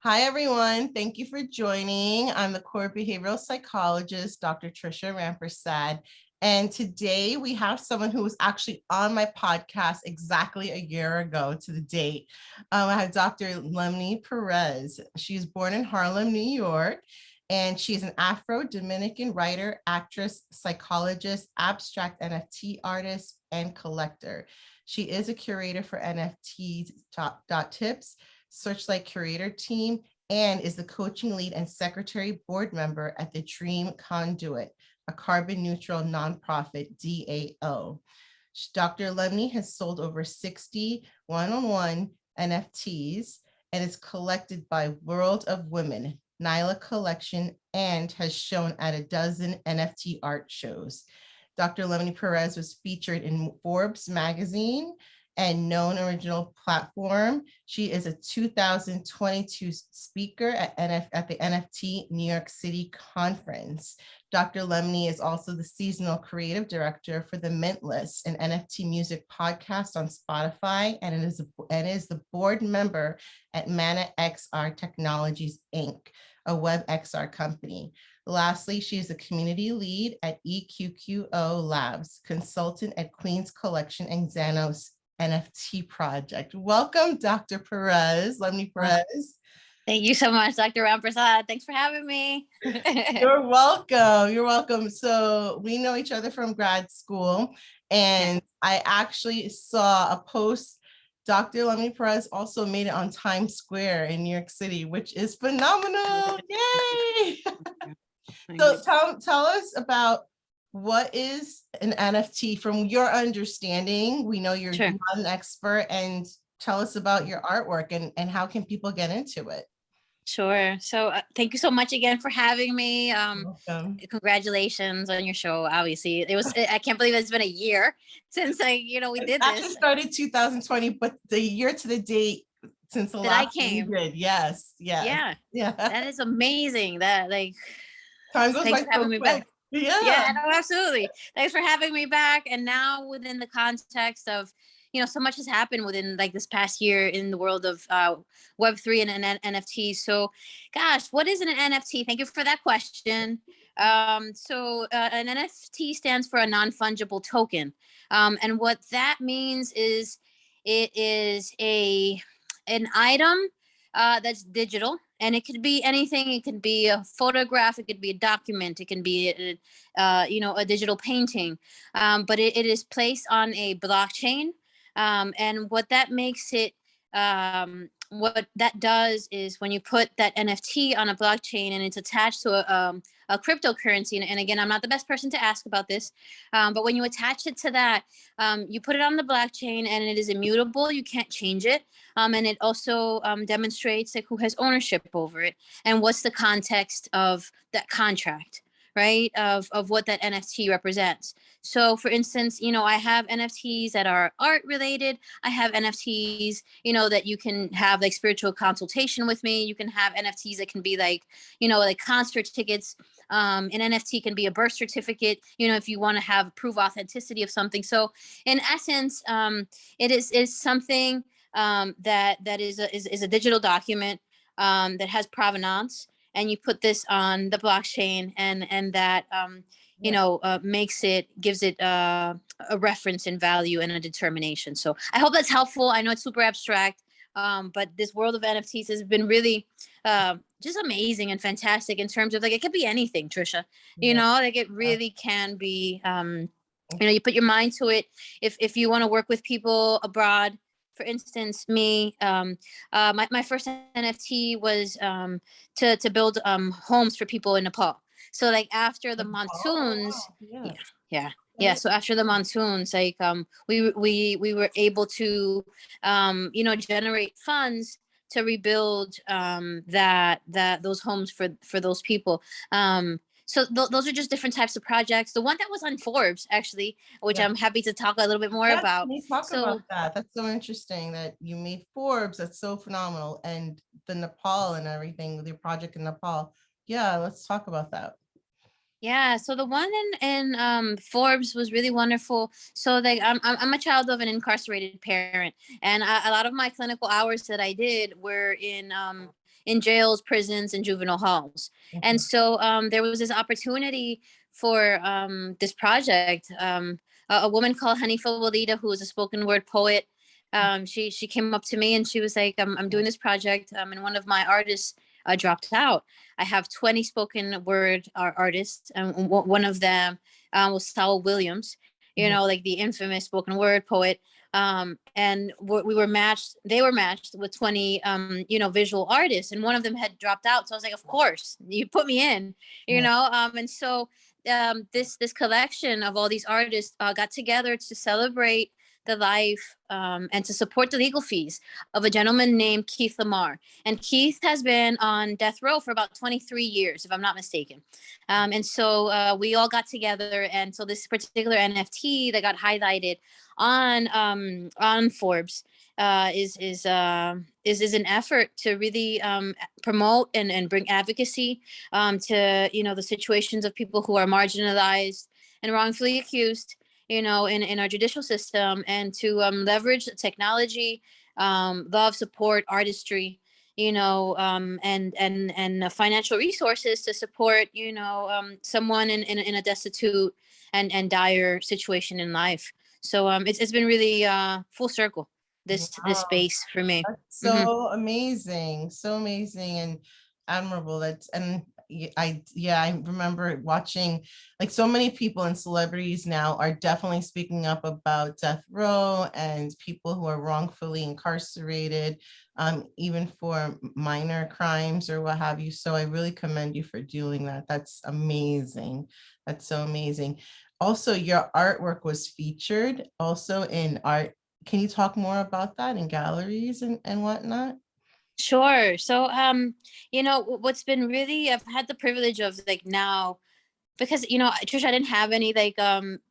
Hi, everyone. Thank you for joining. I'm the core behavioral psychologist, Dr. Trisha Rampersad. And today we have someone who was actually on my podcast exactly a year ago to the date. I have Dr. Lemny Perez. She's born in Harlem, New York, and she's an Afro-Dominican writer, actress, psychologist, abstract NFT artist, and collector. She is a curator for NFT.Tips Search Light Curatorial team, and is the coaching lead and secretary board member at the Dream Conduit, a carbon neutral nonprofit DAO. Dr. Lemny has sold over 60 one-on-one NFTs and is collected by World of Women, Nyla Collection, and has shown at a dozen NFT art shows. Dr. Lemny Perez was featured in Forbes Magazine and Known Original platform. She is a 2022 speaker at the NFT-NYC Conference. Dr. Lemny is also the seasonal creative director for the Mint List, an NFT music podcast on Spotify, and is the board member at ManaXR Technologies, Inc., a web XR company. Lastly, she is a community lead at EQQO Labs, consultant at Queenz Collection and Xanos NFT project. Welcome, Dr. Perez, Lemny Perez. Thank you so much, Dr. Rampersad. Thanks for having me. You're welcome. You're welcome. So we know each other from grad school, and I actually saw a post. Dr. Lemny Perez also made it on Times Square in New York City, which is phenomenal. Yay! So tell us about what is an NFT from your understanding. We know you're not an expert, and tell us about your artwork and how can people get into it. Sure. So thank you so much again for having me. Congratulations on your show. Obviously, I can't believe it's been a year since we did this. It started 2020, but the year to the date since the last I came. We did. Yes. Yeah. That is amazing. That time goes by so quick. Back. Yeah, no, absolutely. Thanks for having me back. And now within the context of, so much has happened within this past year in the world of Web3 and NFTs. So, gosh, what is an NFT? Thank you for that question. So an NFT stands for a non-fungible token. And what that means is it is an item that's digital. And it could be anything. It could be a photograph. It could be a document. It can be, a digital painting. But it is placed on a blockchain. And what that makes it, what that does is when you put that NFT on a blockchain and it's attached to a cryptocurrency, and again, I'm not the best person to ask about this, but when you attach it to that, you put it on the blockchain and it is immutable. You can't change it. And it also demonstrates who has ownership over it and what's the context of that contract, right? Of what that NFT represents. So for instance, I have NFTs that are art related. I have NFTs, that you can have spiritual consultation with me. You can have NFTs that can be like concert tickets. An NFT can be a birth certificate, if you want to prove authenticity of something. So in essence, it is something that is a digital document that has provenance. And you put this on the blockchain, and that gives it a reference and value and a determination. So I hope that's helpful. I know it's super abstract, but this world of NFTs has been really just amazing and fantastic in terms of it could be anything, Trisha. It really can be. You put your mind to it. If you want to work with people abroad. For instance, me, my first NFT was to build homes for people in Nepal. So after the monsoons, so after the monsoons, we were able to generate funds to rebuild those homes for those people. So those are just different types of projects. The one that was on Forbes, actually, which I'm happy to talk a little bit more about. Can you talk about that? That's so interesting that you made Forbes. That's so phenomenal. And the Nepal and everything with your project in Nepal. Yeah, let's talk about that. Yeah, so the one in Forbes was really wonderful. So like I'm a child of an incarcerated parent, and a lot of my clinical hours that I did were in jails, prisons, and juvenile halls. And Mhm. so there was this opportunity for this project. A woman called Hanifa Walida, who is a spoken word poet. She came up to me and she was like, I'm doing this project, and one of my artists dropped out. I have 20 spoken word artists, and one of them was Saul Williams, you Mhm. know, like the infamous spoken word poet. And we were matched, they were matched with 20, you know, visual artists, and one of them had dropped out. So I was like, of course, you put me in, you Yeah. know, and so this collection of all these artists got together to celebrate the life and to support the legal fees of a gentleman named Keith Lamar. And Keith has been on death row for about 23 years, if I'm not mistaken. And so we all got together. And so this particular NFT that got highlighted on Forbes is an effort to really promote and bring advocacy to, you know, the situations of people who are marginalized and wrongfully accused, you know, in our judicial system, and to leverage technology, love, support, artistry, you know, and financial resources to support, you know, someone in a destitute and dire situation in life. So it's been really full circle, this Wow. space for me. That's Hmm. so amazing and admirable. That's and yeah, I remember watching like so many people and celebrities now are definitely speaking up about death row and people who are wrongfully incarcerated, even for minor crimes or what have you. So I really commend you for doing that. That's amazing. That's so amazing. Also, your artwork was featured also in art. Can you talk more about that in galleries and whatnot? Sure. So, you know, what's been really, I've had the privilege of like now, because, you know, Trisha, I didn't have any like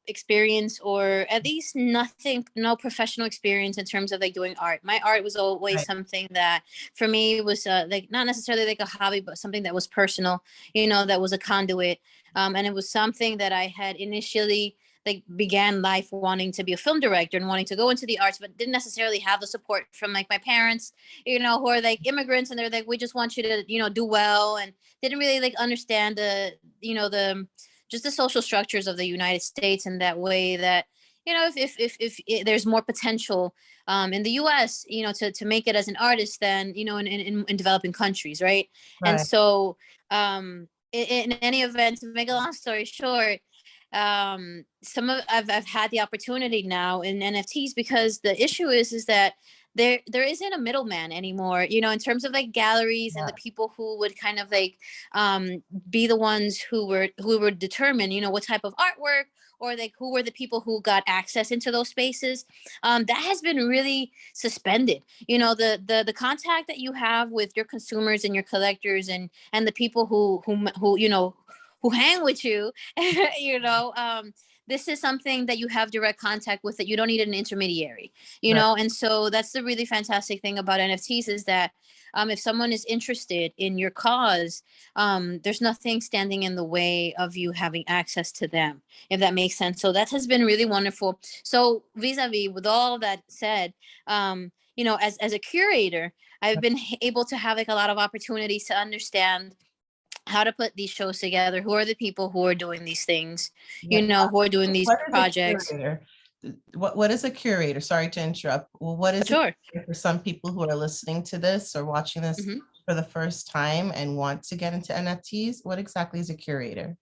experience, or at least nothing, no professional experience in terms of like doing art. My art was always Right. something that for me was like not necessarily like a hobby, but something that was personal, you know, that was a conduit. And it was something that I had initially like began life wanting to be a film director and wanting to go into the arts, but didn't necessarily have the support from like my parents, you know, who are like immigrants, and they're like, we just want you to, you know, do well, and didn't really like understand the, you know, the just the social structures of the United States in that way, that, you know, if there's more potential in the US, you know, to make it as an artist than, you know, in developing countries, right? And Right. so in any event, to make a long story short, some of I've had the opportunity now in NFTs, because the issue is that there isn't a middleman anymore, you know, in terms of like galleries and Yeah. the people who would kind of like be the ones who were determine, you know, what type of artwork, or like who were the people who got access into those spaces. That has been really suspended, you know, the contact that you have with your consumers and your collectors, and the people who you know, who hang with you, you know, this is something that you have direct contact with, that you don't need an intermediary, you Right. know. And so that's the really fantastic thing about NFTs, is that if someone is interested in your cause, there's nothing standing in the way of you having access to them, if that makes sense. So that has been really wonderful. So vis-a-vis, with all that said, you know, as a curator, I've been able to have like a lot of opportunities to understand how to put these shows together, who are the people who are doing these things, Yeah. you know, who are doing these What is a projects. curator? What is a curator? Sorry to interrupt. Well, what is a Sure. curator for some people who are listening to this or watching this Hmm. for the first time and want to get into NFTs? What exactly is a curator?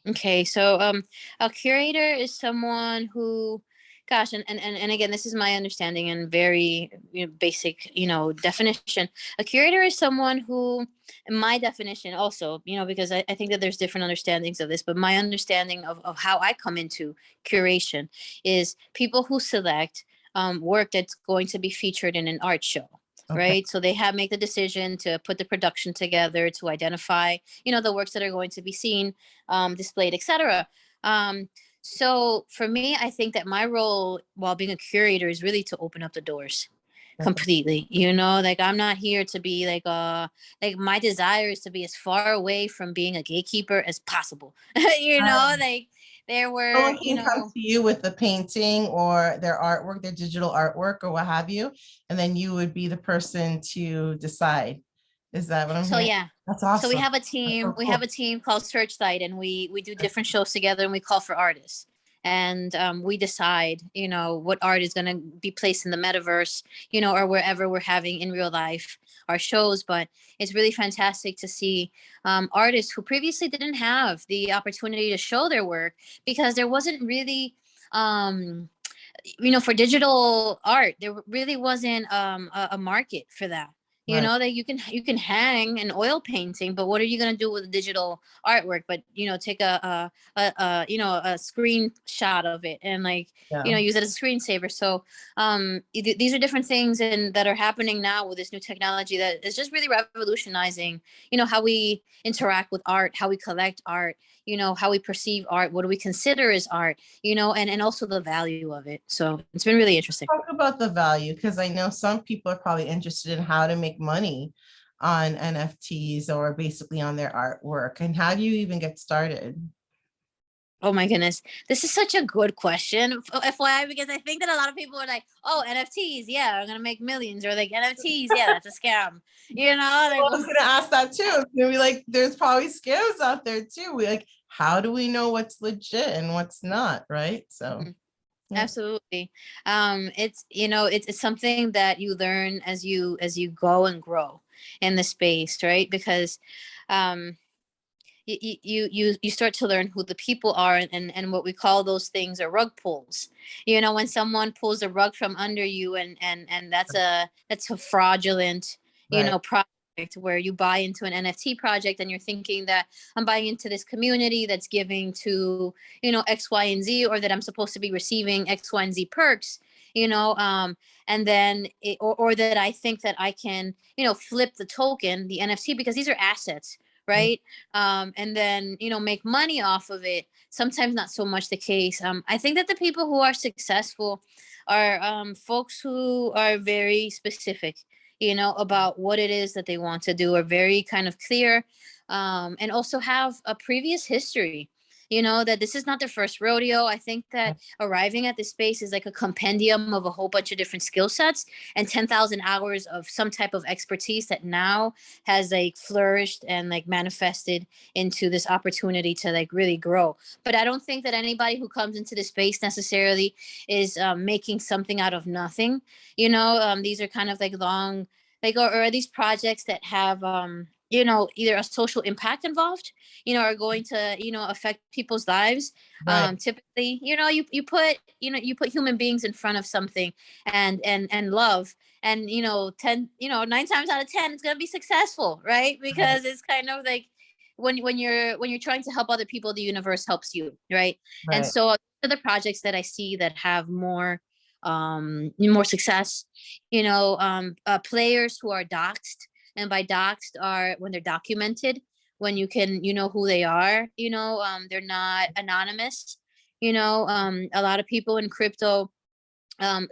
Okay, so a curator is someone who, gosh, and again, this is my understanding and very, you know, basic, you know, definition. A curator is someone who, in my definition also, you know, because I think that there's different understandings of this, but my understanding of how I come into curation is people who select work that's going to be featured in an art show. Okay. Right. So they have make the decision to put the production together, to identify, you know, the works that are going to be seen, displayed, etc. So for me, I think that my role while being a curator is really to open up the doors. completely, you know, like I'm not here to be like my desire is to be as far away from being a gatekeeper as possible. You know, like there were, Someone you can come know, to you with the painting or their artwork, their digital artwork or what have you, and then you would be the person to decide. Is that what I'm so hearing? yeah. That's So we awesome. have a That's team. so We have cool. a team called Searchlight, and we do different shows together, and we call for artists. And we decide, you know, what art is going to be placed in the metaverse, you know, or wherever we're having in real life our shows. But it's really fantastic to see artists who previously didn't have the opportunity to show their work because there wasn't really you know, for digital art, there really wasn't a market for that. You Right. know, that you can hang an oil painting, but what are you gonna do with digital artwork? But you know, take a you know, a screenshot of it and like, you Yeah. know, use it as a screensaver. So these are different things and that are happening now with this new technology that is just really revolutionizing, you know, how we interact with art, how we collect art, you know, how we perceive art, what do we consider as art, you know, and also the value of it. So it's been really interesting. Talk about the value because I know some people are probably interested in how to make money on NFTs or basically on their artwork. And how do you even get started? Oh my goodness. This is such a good question, FYI, because I think that a lot of people are like, oh, NFTs, yeah, I'm going to make millions. Or like, NFTs, yeah, that's a scam. You know, Well, I like, was going to ask that too. It's gonna be like, there's probably scams out there too. We like, how do we know what's legit and what's not? Right. So, yeah. absolutely. It's, you know, it's something that you learn as you go and grow in the space, right? Because um, you start to learn who the people are and what we call those things are rug pulls. You know, when someone pulls a rug from under you and that's a fraudulent, you Right. know, project where you buy into an NFT project and you're thinking that I'm buying into this community that's giving to, you know, X, Y, and Z, or that I'm supposed to be receiving X, Y, and Z perks, you know, and then or that I think that I can, you know, flip the token, the NFT, because these are assets, right? And then, you know, make money off of it. Sometimes not so much the case. I think that the people who are successful are folks who are very specific, you know, about what it is that they want to do, are very kind of clear, and also have a previous history. You know, that this is not their first rodeo. I think that arriving at this space is like a compendium of a whole bunch of different skill sets and 10,000 hours of some type of expertise that now has like flourished and like manifested into this opportunity to like really grow. But I don't think that anybody who comes into the space necessarily is making something out of nothing. You know, these are kind of like long, like, or are these projects that have you know, either a social impact involved, you know, are going to, you know, affect people's lives. Right. Typically, you know, you put, you know, you put human beings in front of something and love, and you know, 10, you know, 9 times out of 10 it's going to be successful, right? Right. Because it's kind of like when you're trying to help other people, the universe helps you, right? And Right. so the projects that I see that have more success, you know, players who are doxxed, and by doxxed are when they're documented, when you can, you know, who they are, you know, they're not anonymous. You know, a lot of people in crypto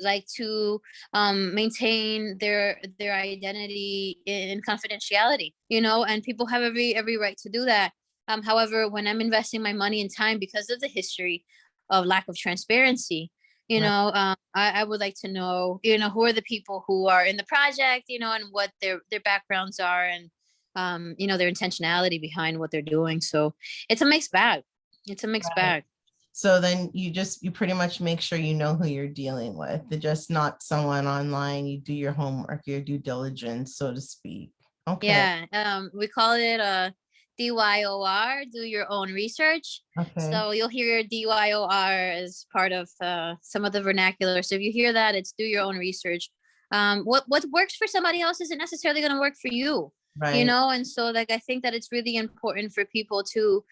like to maintain their identity in confidentiality, you know, and people have every right to do that. However, when I'm investing my money and time because of the history of lack of transparency, you Right. know, I would like to know, you know, who are the people who are in the project, you know, and what their backgrounds are, and you know, their intentionality behind what they're doing. So it's a mixed bag. It's a mixed Right. bag. So then you pretty much make sure you know who you're dealing with. They're just not someone online. You do your homework, your due diligence, so to speak. Okay. Yeah, we call it DYOR, do your own research. Okay. So you'll hear DYOR as part of some of the vernacular. So if you hear that, it's do your own research. What works for somebody else isn't necessarily going to work for you, you Right. know. And so like I think that it's really important for people to,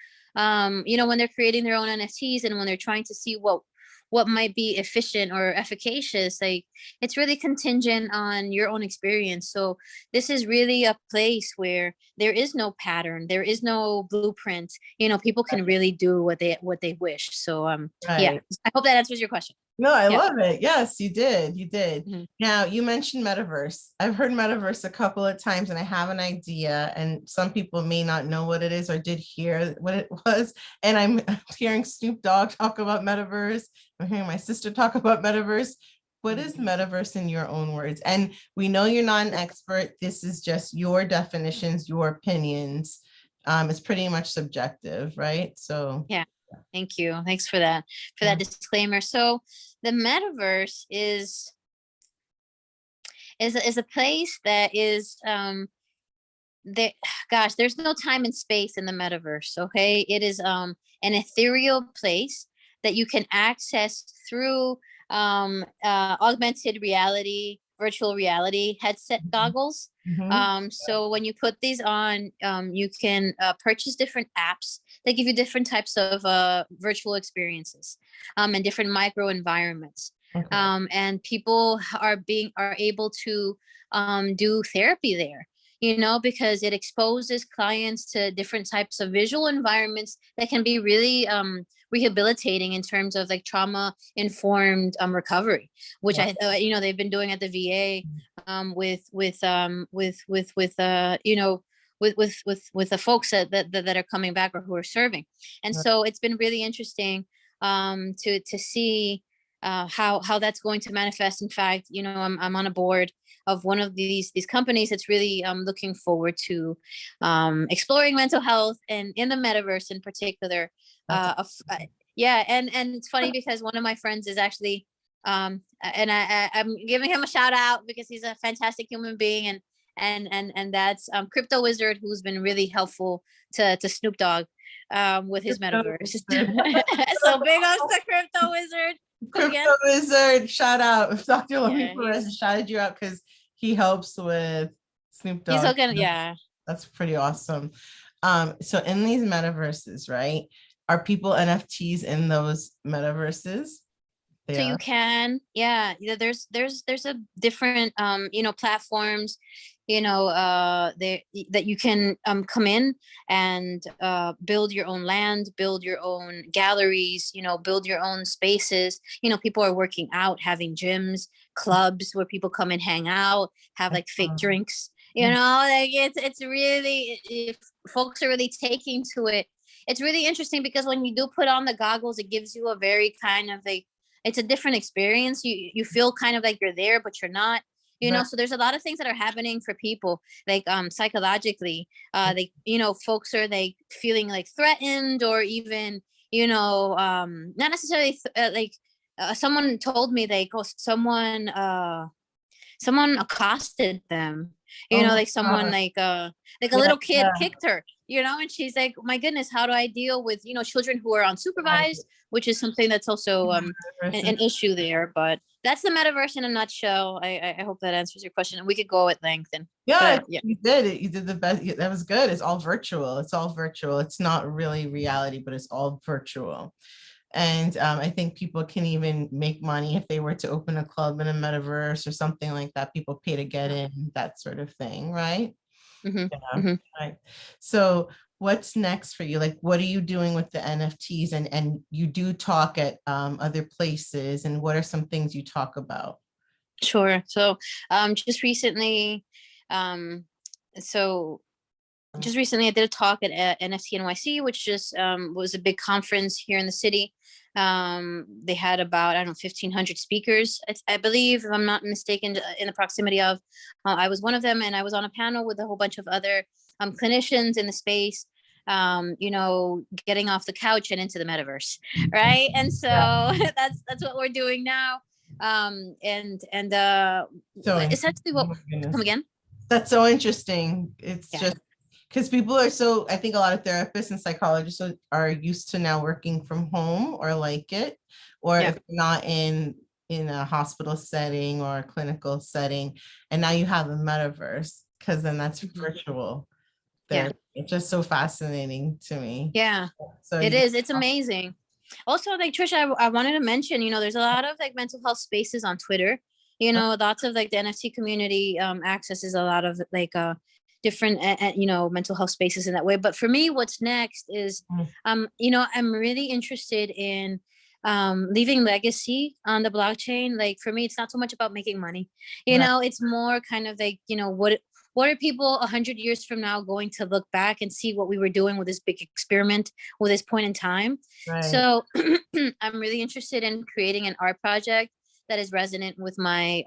you know, when they're creating their own NFTs and when they're trying to see what might be efficient or efficacious, like it's really contingent on your own experience. So this is really a place where there is no pattern, there is no blueprint. You know, people can really do what they wish. So yeah, Right. I hope that answers your question. No, I Yeah. love it. Yes, you did. You did. Mhm. Now, you mentioned Metaverse. I've heard Metaverse a couple of times and I have an idea, and some people may not know what it is or did hear what it was. And I'm hearing Snoop Dogg talk about Metaverse. I'm hearing my sister talk about Metaverse. What is Metaverse in your own words? And we know you're not an expert. This is just your definitions, your opinions. It's pretty much subjective, right? So, Yeah. Thank you. Thanks for that yeah. disclaimer. So the metaverse is a place that is there, gosh, there's no time and space in the metaverse. Okay, it is an ethereal place that you can access through augmented reality, virtual reality headset goggles. Mhm. So when you put these on, you can purchase different apps that give you different types of virtual experiences, and different micro environments. Okay. And people are able to do therapy there, you know, because it exposes clients to different types of visual environments that can be really rehabilitating in terms of like trauma informed recovery, which Yeah. you know, they've been doing at the VA with you know, with the folks that are coming back or who are serving. And Yeah. so it's been really interesting to see how that's going to manifest. In fact, you know, I'm on a board of one of these companies that's really looking forward to exploring mental health and in the metaverse in particular. That's Yeah, and it's funny because one of my friends is actually and I'm giving him a shout out because he's a fantastic human being, and that's Crypto Wizard, who's been really helpful to Snoop Dogg with his metaverse. So big ups to Crypto Wizard. Come again? Crypto Wizard, shout out. Dr. Lemny Yeah, Perez shouted you out because he helps with Snoop he's Dogg. hooking. Yeah. That's pretty awesome. So in these metaverses, right? Are people NFTs in those metaverses? They So you are. can, yeah, there's a different you know, platforms, you know, there that you can come in and build your own land, build your own galleries, you know, build your own spaces. You know, people are working out, having gyms, clubs where people come and hang out, have like fake drinks. You know, like it's really, if folks are really taking to it, it's really interesting because when you do put on the goggles, it gives you a very kind of like, it's a different experience. You feel kind of like you're there, but you're not, you know. Right. So there's a lot of things that are happening for people, like psychologically. They, you know, folks are like feeling like threatened, or even, you know, not necessarily like someone told me like, oh, someone accosted them, you Oh know, my like someone God. like a Yeah, little kid yeah. kicked her, you know, and she's like, my goodness, how do I deal with, you know, children who are Right. unsupervised, which is something that's also an issue there. But that's the metaverse in a nutshell. I hope that answers your question, and we could go at length. And Yeah, yeah. you did it. You did the best. That was good. It's all virtual. It's all virtual. It's not really reality, but it's all virtual. And I think people can even make money if they were to open a club in a metaverse or something like that. People pay to get in, that sort of thing, right? Mm-hmm. Yeah. Mm-hmm. Right. So what's next for you? Like, what are you doing with the NFTs? And you do talk at other places. And what are some things you talk about? Sure. So just recently, um so just recently I did a talk at NFT-NYC, which just was a big conference here in the city. They had about, I don't know, 1,500 speakers, I believe, if I'm not mistaken, in the proximity of. I was one of them, and I was on a panel with a whole bunch of other clinicians in the space. You know, getting off the couch and into the metaverse, right? And so that's what we're doing now. So Essentially, oh what, my goodness. come again? That's so interesting. It's Yeah. just because people are so, I think a lot of therapists and psychologists are used to now working from home or like it, or Yeah. if not in a hospital setting or a clinical setting, and now you have the metaverse because then that's Mhm. virtual. Yeah. There, it's just so fascinating to me. Yeah. So It you is. It's amazing. Also, like Trisha, I wanted to mention, you know, there's a lot of like mental health spaces on Twitter. You know, lots of like the NFT community accesses a lot of like different you know, mental health spaces in that way. But for me, what's next is you know, I'm really interested in leaving legacy on the blockchain. Like for me, it's not so much about making money, Right. it's more kind of like, what are people 100 years from now going to look back and see what we were doing with this big experiment with this point in time? Right. So I'm really interested in creating an art project that is resonant with my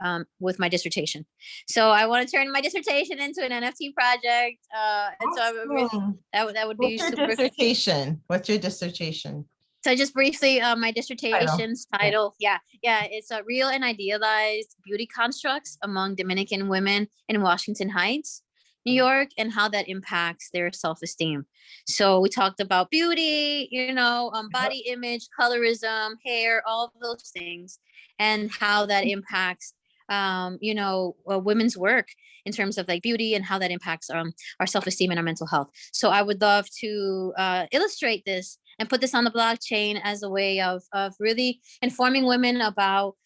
dissertation. So I want to turn my dissertation into an NFT project. And so I'm really, Awesome. that would be What's your super. dissertation? What's your dissertation So just briefly, my title? dissertation's title, yeah, it's a real and idealized beauty constructs among Dominican women in Washington Heights, New York, and how that impacts their self-esteem. So we talked about beauty, body image, colorism, hair, all of those things, and how that impacts, women's work in terms of like beauty and how that impacts our self-esteem and our mental health. So I would love to illustrate this and put this on the blockchain as a way of really informing women about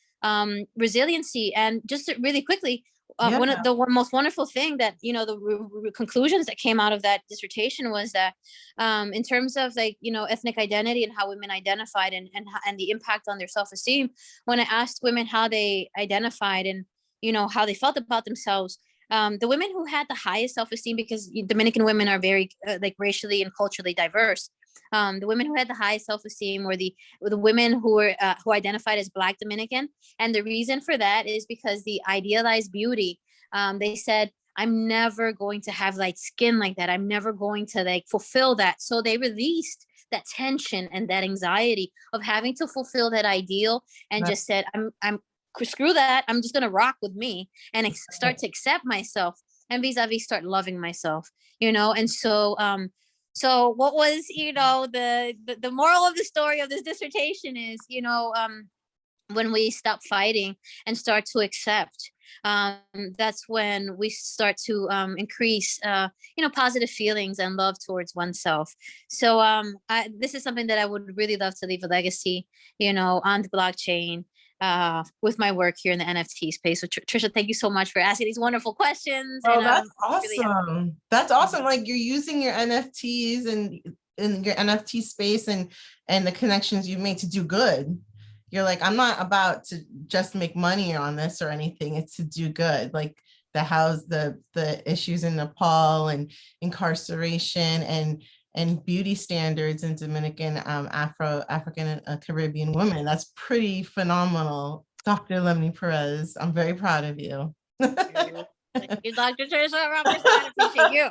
resiliency. And just really quickly, one of the most wonderful thing that, the conclusions that came out of that dissertation was that in terms of like, ethnic identity and how women identified and the impact on their self-esteem, when I asked women how they identified and, how they felt about themselves, the women who had the highest self-esteem, because Dominican women are very like racially and culturally diverse, the women who had the highest self-esteem were the women who identified as Black Dominican. And the reason for that is because the idealized beauty, they said, I'm never going to have like skin like that. I'm never going to like fulfill that. So they released that tension and that anxiety of having to fulfill that ideal and just said, I'm screw that. I'm just going to rock with me and start to accept myself and vis-a-vis start loving myself, and so what was, the moral of the story of this dissertation is, when we stop fighting and start to accept, that's when we start to increase, positive feelings and love towards oneself. So this is something that I would really love to leave a legacy, on the blockchain, with my work here in the NFT space. So Trisha, thank you so much for asking these wonderful questions. Oh, and that's really awesome. That's awesome. Like you're using your NFTs and in your NFT space and the connections you've made to do good. You're like, I'm not about to just make money on this or anything. It's to do good. Like the issues in Nepal and incarceration and beauty standards in Dominican, African and Caribbean women. That's pretty phenomenal. Dr. Lemny Perez, I'm very proud of you. Thank you, Dr. Trisha Robertson. I appreciate you.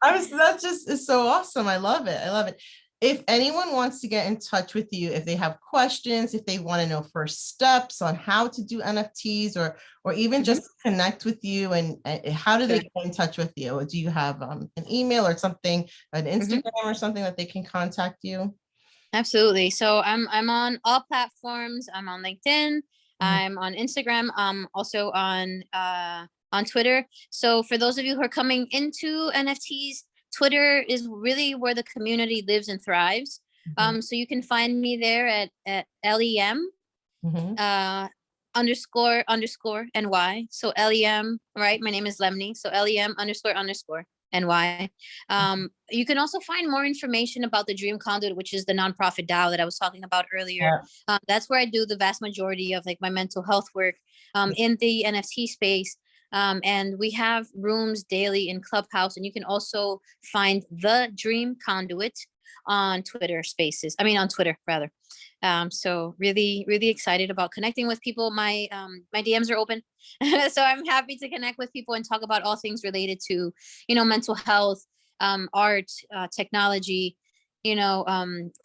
That just is so awesome. I love it. I love it. If anyone wants to get in touch with you, if they have questions, if they want to know first steps on how to do NFTs or even just connect with you, and how do they get in touch with you? Or do you have an email or something, an Instagram or something that they can contact you? Absolutely. So I'm on all platforms. I'm on LinkedIn. I'm on Instagram. I'm also on Twitter. So for those of you who are coming into NFTs, Twitter is really where the community lives and thrives. So you can find me there at LEM underscore NY. So LEM, right? My name is Lemny. So LEM underscore NY. You can also find more information about the Dream Conduit, which is the nonprofit DAO that I was talking about earlier. That's where I do the vast majority of like my mental health work in the NFT space. And we have rooms daily in Clubhouse, and you can also find the Dream Conduit on Twitter Spaces. I mean, on Twitter rather. So really, really excited about connecting with people. My DMs are open, so I'm happy to connect with people and talk about all things related to, mental health, art, technology,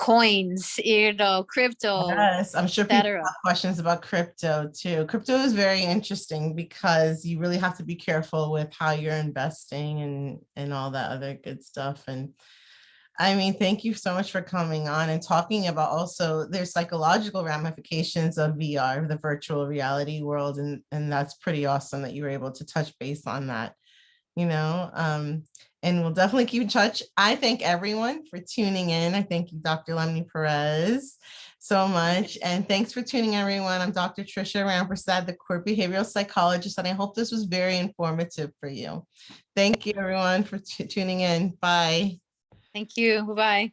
coins, crypto. Yes, I'm sure people have questions about crypto too. Crypto is very interesting because you really have to be careful with how you're investing and all that other good stuff. And I mean, thank you so much for coming on and talking about also there's psychological ramifications of VR, the virtual reality world. And that's pretty awesome that you were able to touch base on that, and we'll definitely keep in touch. I thank everyone for tuning in. I thank you, Dr. Lemny Perez, so much. And thanks for tuning in, everyone. I'm Dr. Trisha Rampersad, the core behavioral psychologist, and I hope this was very informative for you. Thank you, everyone, for tuning in. Bye. Thank you. Bye-bye.